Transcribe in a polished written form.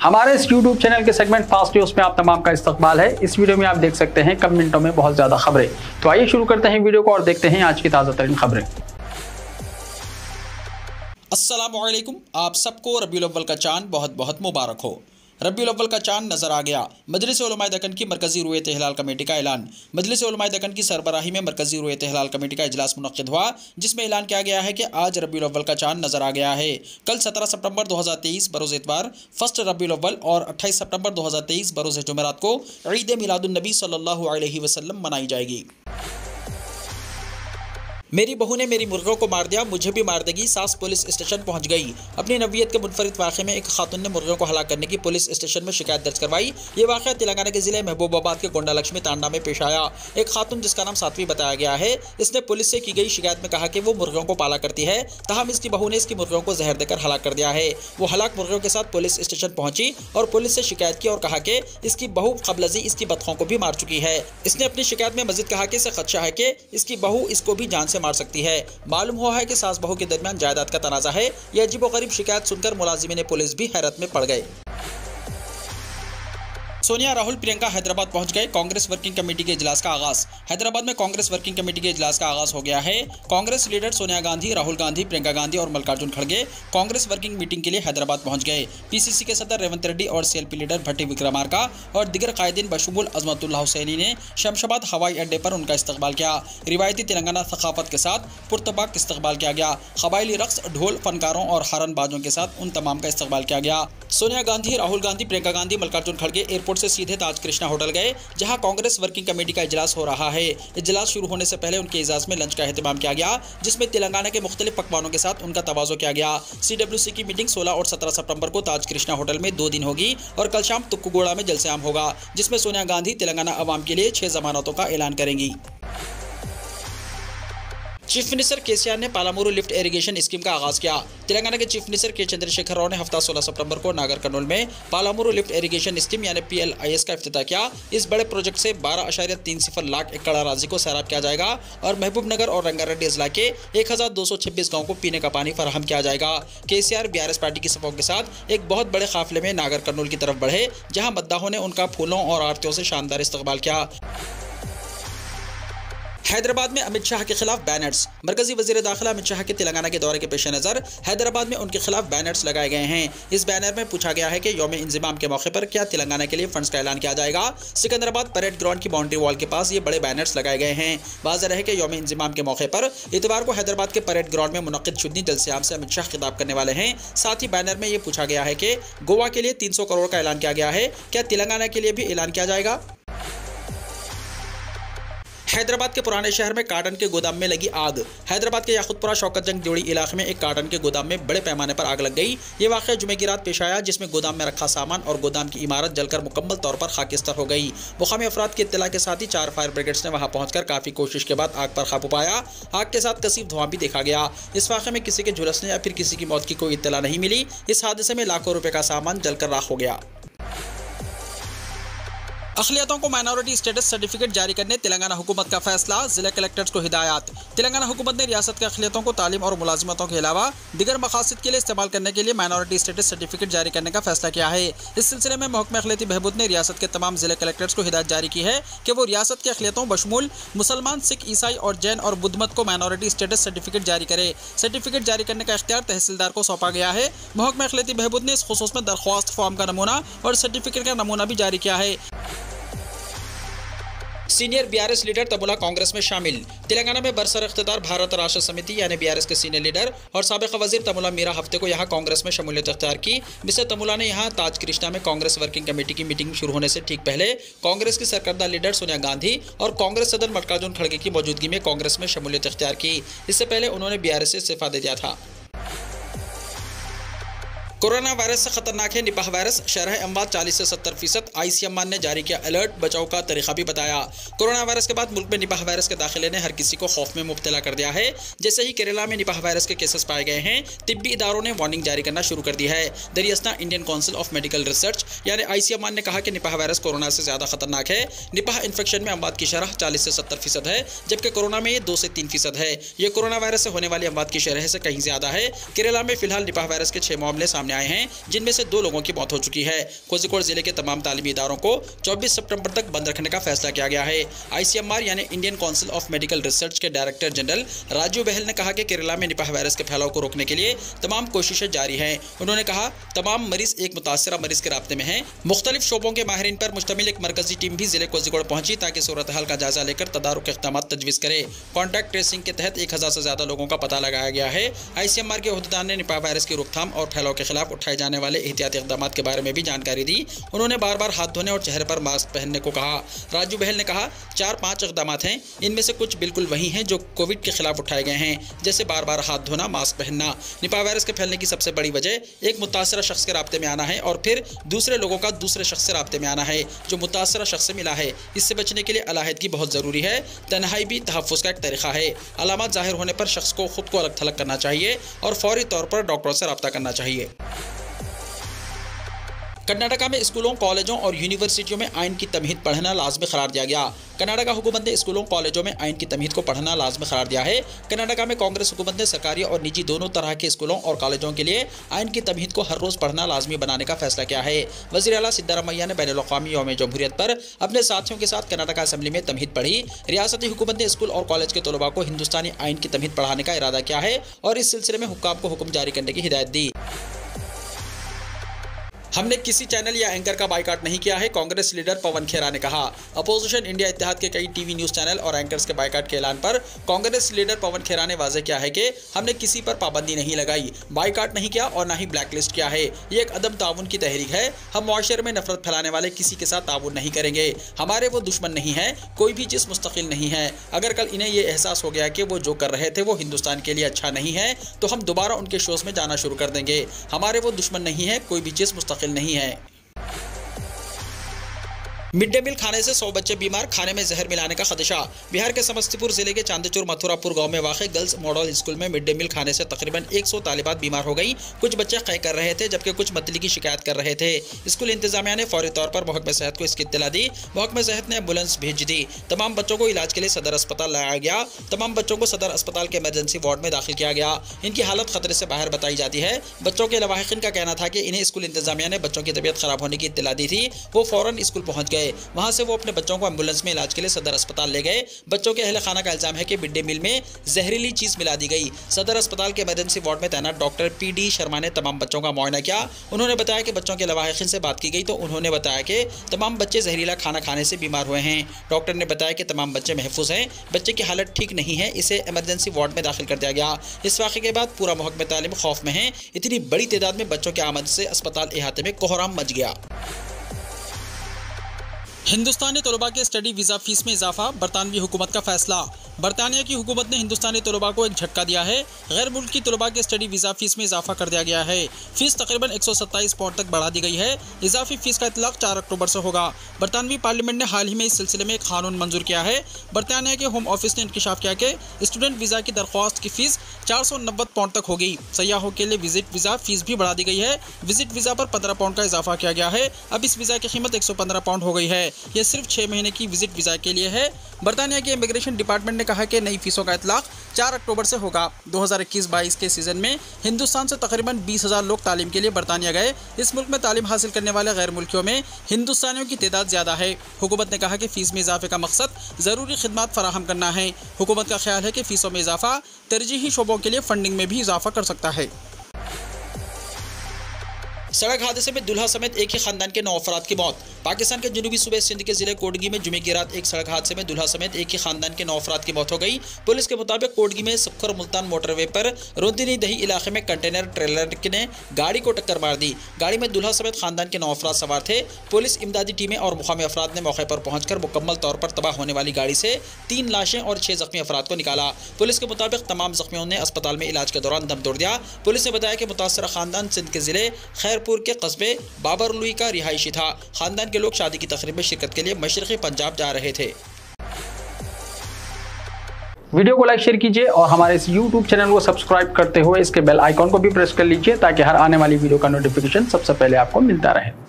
हमारे इस YouTube channel के सेगमेंट फास्ट न्यूज में आप तमाम का इस्तकबाल है। इस वीडियो में आप देख सकते हैं कम मिनटों में बहुत ज्यादा खबरें। तो आइए शुरू करते हैं वीडियो को और देखते हैं आज की ताज़ा तरीन खबरें। अस्सलामुअलैकुम, आप सबको रबीउल अव्वल का चांद बहुत बहुत मुबारक हो। रबीउल अव्वल का चांद नजर आ गया। मजलिस उलमाए दक्कन की मरकजी रुयत हिलाल कमेटी का ऐलान। मजलिस उलमाए दक्कन की सरबराही में मरकजी रुयत हिलाल कमेटी का इजलास मुनक्किद हुआ, जिसमें ऐलान किया गया है कि आज रबीउल अव्वल का चांद नजर आ गया है। कल 17 सितंबर 2023 बरोज़ इतवार फर्स्ट रबीउल अव्वल और 28 सितंबर 2023 बरोज़ जुमेरात को ईद मिलादुन नबी सल्लल्लाहु अलैहि वसल्लम मनाई जाएगी। मेरी बहू ने मेरी मुर्गों को मार दिया, मुझे भी मार देगी, सास पुलिस स्टेशन पहुंच गई। अपनी नवीयत के मुनफरिद वाक़े में एक खातून ने मुर्गों को हलाक करने की पुलिस स्टेशन में शिकायत दर्ज करवाई। ये वाक़या तेलंगाना के जिले महबूबाबाद के गोंडा लक्ष्मी तांडा में पेश आया। एक खातून जिसका नाम सात्वी बताया गया है, इसने पुलिस से की गई शिकायत में कहा कि वो मुर्गों को पाला करती है, तहम इसकी बहू ने इसकी मुर्गों को जहर देकर हलाक कर दिया है। वो हलाक मुर्गों के साथ पुलिस स्टेशन पहुंची और पुलिस से शिकायत की और कहा कि इसकी बहू कबलजी इसकी बतखों को भी मार चुकी है। इसने अपनी शिकायत में मजीद कहा कि इसे खदशा है कि इसकी बहू इसको भी जान से मार सकती है। मालूम हुआ है कि सास बहू के दरमियान जायदाद का तनाज़ा है। यह अजीबोगरीब शिकायत सुनकर मुलाजिमीन पुलिस भी हैरत में पड़ गए। सोनिया, राहुल, प्रियंका हैदराबाद पहुंच गए। कांग्रेस वर्किंग कमेटी के इजलास का आगाज। हैदराबाद में कांग्रेस वर्किंग कमेटी के इजलास का आगाज हो गया है। कांग्रेस लीडर सोनिया गांधी, राहुल गांधी, प्रियंका गांधी और मल्लिकार्जुन खड़गे कांग्रेस वर्किंग मीटिंग के लिए हैदराबाद पहुंच गए। पीसीसी के सदर रेवंत रेड्डी और सीएलपी लीडर भट्टी विक्रमार्का और दिगर कायदीन बशमूल अजमतुल्लाह हुसैनी ने शमशाबाद हवाई अड्डे पर उनका इस्तकबाल किया। रिवायती तेलंगाना सकाफत के साथ पुरतबाक इस्तकबाल किया गया। कबायली रक्स, ढोल, फनकारों और हारन बाजों के साथ उन तमाम का इस्तकबाल किया गया। सोनिया गांधी, राहुल गांधी, प्रियंका गांधी, मल्लिकार्जुन खड़गे एयरपोर्ट से सीधे ताज कृष्णा होटल गए, जहां कांग्रेस वर्किंग कमेटी का इजलास हो रहा है। इजलास शुरू होने से पहले उनके इजाज़ में लंच का एहतमाम किया गया, जिसमें तेलंगाना के मुख्तलिफ पकवानों के साथ उनका तवाज़ो किया गया। CWC की मीटिंग 16 और 17 सितंबर को ताज कृष्णा होटल में 2 दिन होगी और कल शाम तुक्कुगोड़ा में जलसे आम होगा, जिसमें सोनिया गांधी तेलंगाना अवाम के लिए 6 जमानतों का ऐलान करेंगी। चीफ मिनिस्टर केसीआर ने पालामुरु लिफ्ट इरिगेशन स्कीम का आगाज किया। तेलंगाना के चीफ मिनिस्टर के चंद्रशेखर राव ने हफ्ता 16 सितंबर को नागर कर्नूल में पालामुरु लिफ्ट इरिगेशन स्कीम यानी PLIS का इफ्तिताह किया। इस बड़े प्रोजेक्ट से 12.30 लाख एकड़ अराजी को सैराब किया जाएगा और महबूबनगर और रंगारेड्डी जिला के 1226 गाँव को पीने का पानी फराहम किया जाएगा। केसीआर BRS पार्टी की सपोर्ट के साथ एक बहुत बड़े काफिले में नागर कर्नूल की तरफ बढ़े, जहाँ मद्दाहों ने उनका फूलों और आरतियों से शानदार इस्तकबाल किया। हैदराबाद में अमित शाह के खिलाफ बैनर्स। मरकजी वजीर दाखिला अमित शाह के तेलंगाना के दौरे के पेश नज़र हैदराबाद में उनके खिलाफ बैनर्स लगाए गए हैं। इस बैनर में पूछा गया है कि यौम इंज़िमाम के मौके पर क्या तेलंगाना के लिए फंड्स का ऐलान किया जाएगा। सिकंदराबाद परेड ग्राउंड की बाउंड्री वॉल के पास ये बड़े बैनर्स लगाए गए हैं। वाज़ेह है कि यौम इंज़िमाम के मौके पर इतवार को हैदराबाद के परेड ग्राउंड में मुनक्किद शुदनी जलसे-आम से अमित शाह खिताब करने वाले हैं। साथ ही बैनर में ये पूछा गया है कि गोवा के लिए 300 करोड़ का ऐलान किया गया है, क्या तेलंगाना के लिए भी ऐलान किया जाएगा। हैदराबाद के पुराने शहर में कार्टन के गोदाम में लगी आग। हैदराबाद के याकुतपुरा शौकत जंग द्योड़ी इलाके में एक कार्टन के गोदाम में बड़े पैमाने पर आग लग गई। ये वाक़या जुमे की रात पेश आया, जिसमें गोदाम में रखा सामान और गोदाम की इमारत जलकर मुकम्मल तौर पर खाकिस्तर हो गई। मुकामी अफराद की इत्तला के साथ ही 4 फायर ब्रिगेड्स ने वहां पहुंचकर काफ़ी कोशिश के बाद आग पर काबू पाया। आग के साथ कसीफ धुआं भी देखा गया। इस वाक़े में किसी के झुलसने या फिर किसी की मौत की कोई इत्तला नहीं मिली। इस हादसे में लाखों रुपए का सामान जलकर राख हो गया। अखिलियतों को माइनॉरिटी स्टेटस सर्टिफिकेट जारी करने तेलंगाना हुकूमत का फैसला। जिला कलेक्टर्स को हिदायत। तेलंगाना हुकूमत ने रियासत के अखिलियतों को तालीम और मुलाजिमतों के अलावा दिगर मकासद के लिए इस्तेमाल करने के लिए माइनॉरिटी स्टेटस सर्टिफिकेट जारी करने का फैसला किया है। इस सिलसिले में महकमा अखिलियती बहबूद ने रियासत के तमाम जिला कलेक्टर्स को हिदायत जारी की है कि वो रियासत के अखिलियतों बशमूल मुसलमान, सिख, ईसाई और जैन और बुद्ध मत को माइनॉरिटी स्टेटस सर्टिफिकेट जारी करे। सर्टिफिकेट जारी करने का इख्तियार तहसीलदार को सौंपा गया है। महकमा अखिलियती बहबूद ने इस खुसूस में दरख्वास्त फॉर्म का नमूना और सर्टिफिकेट का नमूना भी जारी किया है। सीनियर BRS लीडर तमुला कांग्रेस में शामिल। तेलंगाना में बरसर इख्तियार भारत राष्ट्र समिति यानी BRS के सीनियर लीडर और साबिक़ वज़ीर तमुला मीरा हफ्ते को यहाँ कांग्रेस में शमूलियत इख्तियार की। मिस्टर तमुला ने यहाँ ताज कृष्णा में कांग्रेस वर्किंग कमेटी की मीटिंग शुरू होने से ठीक पहले कांग्रेस की सरकर्दा लीडर सोनिया गांधी और कांग्रेस सदर मल्लिकार्जुन खड़गे की मौजूदगी में कांग्रेस में शमूलियत इख्तियार की। इससे पहले उन्होंने BRS से इस्तीफा दे दिया था। कोरोना वायरस से खतरनाक है निपाह वायरस। शरह अमवात 40 से 70%। ICMR ने जारी किया अलर्ट। बचाव का तरीका भी बताया। कोरोना वायरस के बाद मुल्क में निपाह वायरस के दाखिले ने हर किसी को खौफ में मुब्तला कर दिया है। जैसे ही केरला में निपाह वायरस के केसेस पाए गए हैं, तिब्बी इदारों ने वार्निंग जारी करना शुरू कर दी है। दरियास्ता Indian Council of Medical Research यानी ICMR ने कहा कि निपाह वायरस कोरोना से ज़्यादा खतरनाक है। निपाह इन्फेक्शन में अमवात की शरह 40 से 70% है, जबकि कोरोना में ये 2 से 3% है। ये कोरोना वायरस से होने वाली अमवात की शरह से कहीं ज़्यादा है। केरला में फिलहाल निपाह वायरस के 6 मामले सामने सामने आए हैं, जिनमें से 2 लोगों की मौत हो चुकी है। कोझिकोड जिले के तमाम तालीमी इदारों को 24 सितंबर तक बंद रखने का फैसला किया गया है। ICMR यानी Indian Council of Medical research के डायरेक्टर जनरल राजू बहल ने कहा कि केरला में निपाह वायरस के फैलाव को रोकने के लिए तमाम कोशिशें जारी हैं। उन्होंने कहा तमाम मरीज एक मुतासरा मरीज के राब्ते में हैं। मुख्तलिफ शोबों के माहिरीन पर मुश्तमिल एक मरकजी टीम भी जिले कोझिकोड पहुंची ताकि सूरत हाल का जायजा लेकर तदारुक इक़दाम तजवीज़ करे। कॉन्टैक्ट ट्रेसिंग के तहत 1000 से ज्यादा लोगों का पता लगाया गया है। ICMR के अहदेदार ने निपाह वायरस की रोकथाम और फैलाव के खिलाफ उठाए जाने वाले एहतियाती इक़दाम के बारे में भी जानकारी दी। उन्होंने बार बार हाथ धोने और चेहरे पर मास्क पहनने को कहा। राजू बहल ने कहा 4-5 इक़दाम हैं, इनमें से कुछ बिल्कुल वही हैं जो कोविड के खिलाफ उठाए गए हैं, जैसे बार बार हाथ धोना, मास्क पहनना। निपाह वायरस के फैलने की सबसे बड़ी वजह एक मुतासरा शख्स के राब्ते में आना है और फिर दूसरे लोगों का दूसरे शख्स से राब्ते में आना है जो मुतासरा शख्स से मिला है। इससे बचने के लिए अलाहिदगी बहुत ज़रूरी है। तन्हाई भी तहफ़्फ़ुज़ का एक तरीक़ा है। अलामत ज़ाहिर होने पर शख्स को खुद को अलग थलग करना चाहिए और फौरी तौर पर डॉक्टरों से रब्ता करना चाहिए। कर्नाटका में स्कूलों, कॉलेजों और यूनिवर्सिटियों में आइन की तमहीद पढ़ना लाजमी करार दिया गया। कर्नाटका हुकूमत ने स्कूलों, कॉलेजों में आइन की तमहीद को पढ़ना लाजमी करार दिया है। कर्नाटका में कांग्रेस हुकूमत ने सरकारी और निजी दोनों तरह के स्कूलों और कॉलेजों के लिए आइन की तमहीद को हर रोज़ पढ़ना लाजमी बनाने का फैसला किया है। वज़ीर आला सिद्धारमैया ने बैनुल-अक़वामी यौम जमहूरियत पर अपने साथियों के साथ कर्नाटका असम्बली में तमहीद पढ़ी। रियासती हुकूमत ने स्कूल और कॉलेज के तलबा को हिंदुस्तानी आइन की तमहीद पढ़ाने का इरादा किया है और इस सिलसिले में हुक्काम को हुक्म जारी करने की हिदायत दी। हमने किसी चैनल या एंकर का बाइकाट नहीं किया है, कांग्रेस लीडर पवन खेरा ने कहा। अपोजिशन इंडिया इत्तेहाद के कई टीवी न्यूज़ चैनल और एंकर्स के बाइकाट के ऐलान पर कांग्रेस लीडर पवन खेरा ने वाज़ेह किया है कि हमने किसी पर पाबंदी नहीं लगाई, बाइकाट नहीं किया और ना ही ब्लैकलिस्ट किया है। ये एक अदम ताउन की तहरीक है। हम मुआशरे में नफरत फैलाने वाले किसी के साथ ताउन नहीं करेंगे। हमारे वो दुश्मन नहीं है, कोई भी चीज़ मुस्तकिल नहीं है। अगर कल इन्हें ये एहसास हो गया कि वो जो कर रहे थे वो हिंदुस्तान के लिए अच्छा नहीं है तो हम दोबारा उनके शोज़ में जाना शुरू कर देंगे। हमारे वो दुश्मन नहीं है, कोई भी चीज़ मुस्तकिल नहीं है। मिड डे मील खाने से 100 बच्चे बीमार, खाने में जहर मिलाने का खदशा। बिहार के समस्तीपुर जिले के चांदचूर मथुरापुर गांव में वाक़ गर्ल्स मॉडल स्कूल में मिड डे मील खाने से तकरीबन 100 तालिबात बीमार हो गई। कुछ बच्चे कै कर रहे थे जबकि कुछ मतली की शिकायत कर रहे थे। स्कूल इंतजामिया ने फौरी तौर पर महकमे सेहत को इसकी इत्तला दी। महकमे सेहत ने एम्बुलेंस भेज दी। तमाम बच्चों को इलाज के लिए सदर अस्पताल लाया गया। तमाम बच्चों को सदर अस्पताल के इमरजेंसी वार्ड में दाखिल किया गया। इनकी हालत खतरे से बाहर बताई जाती है। बच्चों के लवाहिकीन का कहना था कि इन्हें स्कूल इंतजामिया ने बच्चों की तबीयत खराब होने की इत्तला दी थी। वो फौरन स्कूल पहुंच गए। वहां से वो अपने बच्चों को एम्बुलेंस में इलाज के लिए सदर अस्पताल ले गए। बच्चों के अहले खाना का इल्जाम है कि मिड डे मील में जहरीली चीज मिला दी गई। सदर अस्पताल के इमरजेंसी वार्ड में तैनात डॉक्टर PD शर्मा ने तमाम बच्चों का मुआयना किया। उन्होंने बताया कि बच्चों के लवाहिकीन से बात की गई तो उन्होंने बताया कि तमाम बच्चे जहरीला खाना खाने से बीमार हुए हैं। डॉक्टर ने बताया कि तमाम बच्चे महफूज हैं, बच्चे की हालत ठीक नहीं है, इसे इमरजेंसी वार्ड में दाखिल कर दिया गया। इस वाक़े के बाद पूरा महकमा तालीम खौफ में है। इतनी बड़ी तादाद में बच्चों की आमद से अस्पताल इहाते में कोहराम मच गया। हिंदुस्तानी तलबा के स्टडी वीज़ा फीस में इजाफा, बरतानवी हुकूमत का फैसला। बरतानिया की हुकूमत ने हिंदुस्तानी तलबा को एक झटका दिया है। गैर मुल्की तलबा के स्टडी वीज़ा फीस में इजाफा कर दिया गया है। फीस तकरीबन 127 पाउंड तक बढ़ा दी गई है। इजाफी फीस का इतलाक 4 अक्टूबर से होगा। बरतानवी पार्लियामेंट ने हाल ही में इस सिलसिले में एक कानून मंजूर किया है। बरतानिया के होम ऑफिस ने इंकशाफ किया कि स्टूडेंट वीज़ा की दरख्वास्त की फीस 490 पाउंड तक होगी। सयाहों के लिए विजिट वीज़ा फीस भी बढ़ा दी गई है। विजिट वीज़ा पर 15 पाउंड का इजाफा किया गया है। अब इस वीज़ा की कीमत 115 पाउंड हो गई है। यह सिर्फ 6 महीने की विजिट वीज़ा के लिए है। बरतानिया के इमिग्रेशन डिपार्टमेंट ने कहा कि नई फीसों का इतलाक 4 अक्टूबर से होगा। 2021-22 के सीज़न में हिंदुस्तान से तकरीबन 20,000 लोग तालीम के लिए बरतानिया गए। इस मुल्क में तालीम हासिल करने वाले गैर मुल्कियों में हिंदुस्तानियों की तादाद ज़्यादा है। हुकूमत ने कहा कि फ़ीस में इजाफे का मकसद ज़रूरी खिदमात फराहम करना है। हुकूमत का ख्याल है कि फ़ीसों में इजाफा तरजीही शोबों के लिए फंडिंग में भी इजाफा कर सकता है। सड़क हादसे में दूल्हा समेत एक ही खानदान के 9 अफराद की मौत। पाकिस्तान के जनूबी सूबे सिंध के जिले कोडगी में जुमे की रात एक सड़क हादसे में दूल्हा समेत एक ही खानदान के 9 अफराद की मौत हो गई। पुलिस के मुताबिक कोडगी में सुखर मुल्तान मोटरवे पर रोंदिनी दही इलाके में कंटेनर ट्रेलर ने गाड़ी को टक्कर मार दी। गाड़ी में दूल्हा समेत खानदान के 9 अफराद सवार थे। पुलिस, इमदादी टीमें और मुकामी अफराद ने मौके पर पहुंचकर मुकम्मल तौर पर तबाह होने वाली गाड़ी से 3 लाशें और 6 जख्मी अफराद को निकाला। पुलिस के मुताबिक तमाम जख्मियों ने अस्पताल में इलाज के दौरान दम तोड़ दिया। पुलिस ने बताया कि मुतासरा खानदान सिंध के जिले खैरपुर के कस्बे बाबरलुई का रिहायशी था। खानदान के लोग शादी की तकरीब में शिरकत के लिए मशरक़ी पंजाब जा रहे थे। वीडियो को लाइक शेयर कीजिए और हमारे इस YouTube चैनल को सब्सक्राइब करते हुए इसके बेल आइकॉन को भी प्रेस कर लीजिए ताकि हर आने वाली वीडियो का नोटिफिकेशन सबसे पहले आपको मिलता रहे।